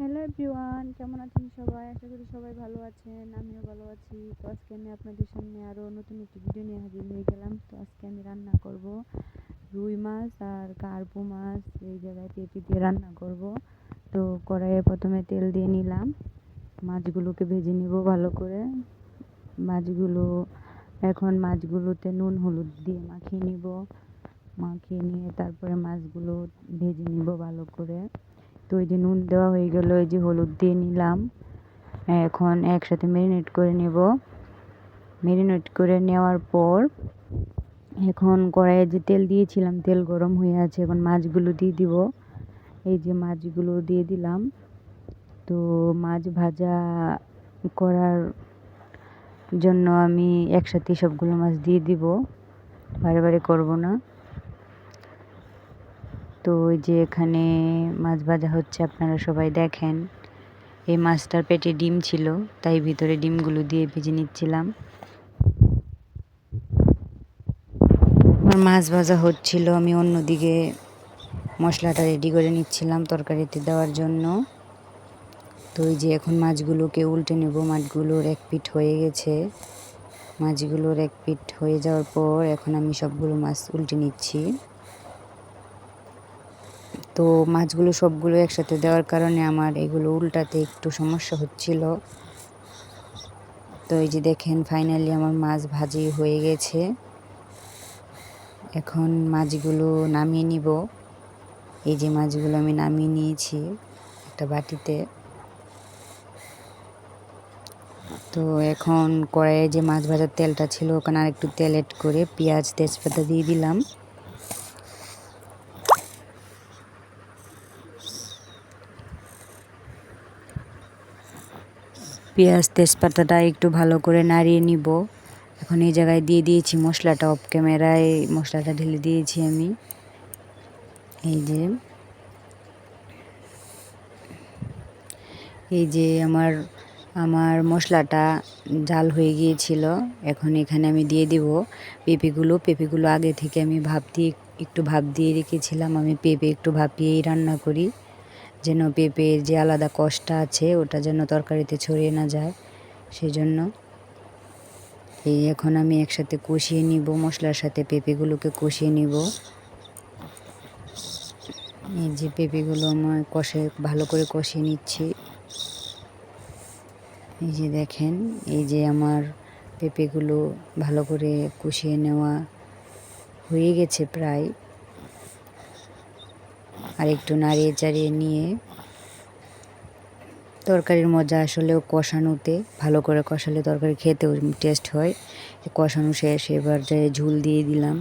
Hello everyone, কেমন আছেন সবাই? আশা করি সবাই ভালো আছেন। আমিও ভালো আছি। তো আজকে আমি আপনাদের সামনে আরও নতুন একটি ভিডিও নিয়ে হাজির হয়ে গেলাম। তো আজকে আমি রান্না করব রুই মাছ আর কার্পু মাছ। এই জায়গায় পেঁপে দিয়ে রান্না করব। তো কড়াইয়ে প্রথমে তেল দিয়ে নিলাম, মাছগুলোকে ভেজে নিব ভালো করে। মাছগুলোতে নুন হলুদ দিয়ে মাখিয়ে নিব। মাখিয়ে নিয়ে তারপরে মাছগুলো ভেজে নিব ভালো করে। তো এই যে নুন দেওয়া হয়ে গেল, এই যে হলুদ দিয়ে নিলাম। এখন একসাথে ম্যারিনেট করে নেব। ম্যারিনেট করে নেওয়ার পর এখন কড়াইয়ে যে তেল দিয়েছিলাম, তেল গরম হয়ে আছে। এখন মাছগুলো দিয়ে দিব। এই যে মাছগুলো দিয়ে দিলাম। তো মাছ ভাজা করার জন্য আমি একসাথে সবগুলো মাছ দিয়ে দিব, বারে বারে করব না। তো ওই যে এখানে মাছ ভাজা হচ্ছে, আপনারা সবাই দেখেন। এই মাছটার পেটে ডিম ছিল, তাই ভিতরে ডিমগুলো দিয়ে ভেজে নিচ্ছিলাম। আমার মাছ ভাজা হচ্ছিল, আমি অন্যদিকে মশলাটা রেডি করে নিচ্ছিলাম তরকারিতে দেওয়ার জন্য। তো ওই যে এখন মাছগুলোকে উল্টে নেব। মাছগুলোর এক পিঠ হয়ে গেছে। মাছগুলোর এক পিঠ হয়ে যাওয়ার পর এখন আমি সবগুলো মাছ উল্টে নিচ্ছি। তো মাছগুলো সবগুলো একসাথে দেওয়ার কারণে আমার এগুলো উল্টাতে একটু সমস্যা হচ্ছিল। তো এই যে দেখেন, ফাইনালি আমার মাছ ভাজি হয়ে গেছে। এখন মাছগুলো নামিয়ে নিব। এই যে মাছগুলো আমি নামিয়ে নিয়েছি একটা বাটিতে। তো এখন কড়াইয়ে যে মাছ ভাজার তেলটা ছিল, ওখানে আর একটু তেল এড করে পেঁয়াজ তেজপাতা দিয়ে দিলাম। পেঁয়াজ তেজপাতাটা একটু ভালো করে নাড়িয়ে নিব। এখন এই জায়গায় দিয়ে দিয়েছি মশলাটা, অফ ক্যামেরায় মশলাটা ঢেলে দিয়েছি আমি। এই যে আমার মশলাটা জাল হয়ে গিয়েছিল। এখন এখানে আমি দিয়ে দিব পেঁপেগুলো আগে থেকে আমি একটু ভাপ দিয়ে রেখেছিলাম। আমি পেঁপে একটু ভাপিয়েই রান্না করি, যেন পেঁপের যে আলাদা কষটা আছে ওটা যেন তরকারিতে ছড়িয়ে না যায়, সেজন্য। এখন আমি একসাথে কষিয়ে নিব, মশলার সাথে পেঁপেগুলোকে কষিয়ে নিব। এই যে পেঁপেগুলো আমার ভালো করে কষিয়ে নিচ্ছি। এই যে দেখেন, এই যে আমার পেঁপেগুলো ভালো করে কষিয়ে নেওয়া হয়ে গেছে প্রায়। আর একটু নাড়িয়ে চাড়িয়ে নিয়ে, তরকারির মজা আসলেও কষানোতে, ভালো করে কষালে তরকারি খেতেও টেস্ট হয়। কষানো শেষ, এবার ঝোল দিয়ে দিলাম।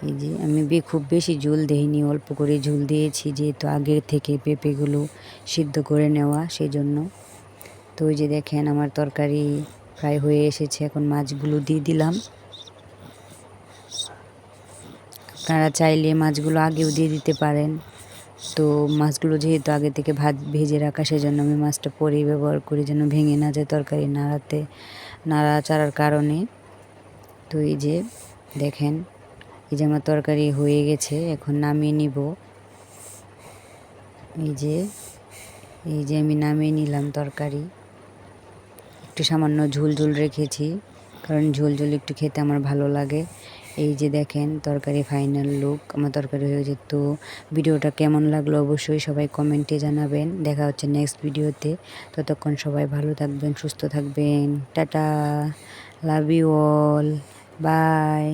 এই যে আমি খুব বেশি ঝোল দিইনি, অল্প করে ঝোল দিয়েছি, যেহেতু আগের থেকে পেঁপেগুলো সিদ্ধ করে নেওয়া, সেই জন্য। তো ওই যে দেখেন, আমার তরকারি প্রায় হয়ে এসেছে। এখন মাছগুলো দিয়ে দিলাম। আপনারা চাইলে মাছগুলো আগেও দিয়ে দিতে পারেন। তো মাছগুলো যেহেতু আগে থেকে ভেজে রাখা, সেজন্য আমি মাছটা পরেই ব্যবহার করি, যেন ভেঙে না যায় তরকারি নাড়াচাড়ার কারণে। তো এই যে দেখেন, এই যে আমার তরকারি হয়ে গেছে, এখন নামিয়ে নিব। এই যে আমি নামিয়ে নিলাম তরকারি। একটু সামান্য ঝোল রেখেছি, কারণ ঝোল একটু খেতে আমার ভালো লাগে। এই যে দেখেন তরকারি ফাইনাল লুক, আমার তরকারি হয়ে যেত। ভিডিওটা কেমন লাগলো অবশ্যই সবাই কমেন্টে জানাবেন। দেখা হচ্ছে নেক্সট ভিডিওতে। ততক্ষণ সবাই ভালো থাকবেন, সুস্থ থাকবেন। Tata, love you all, by.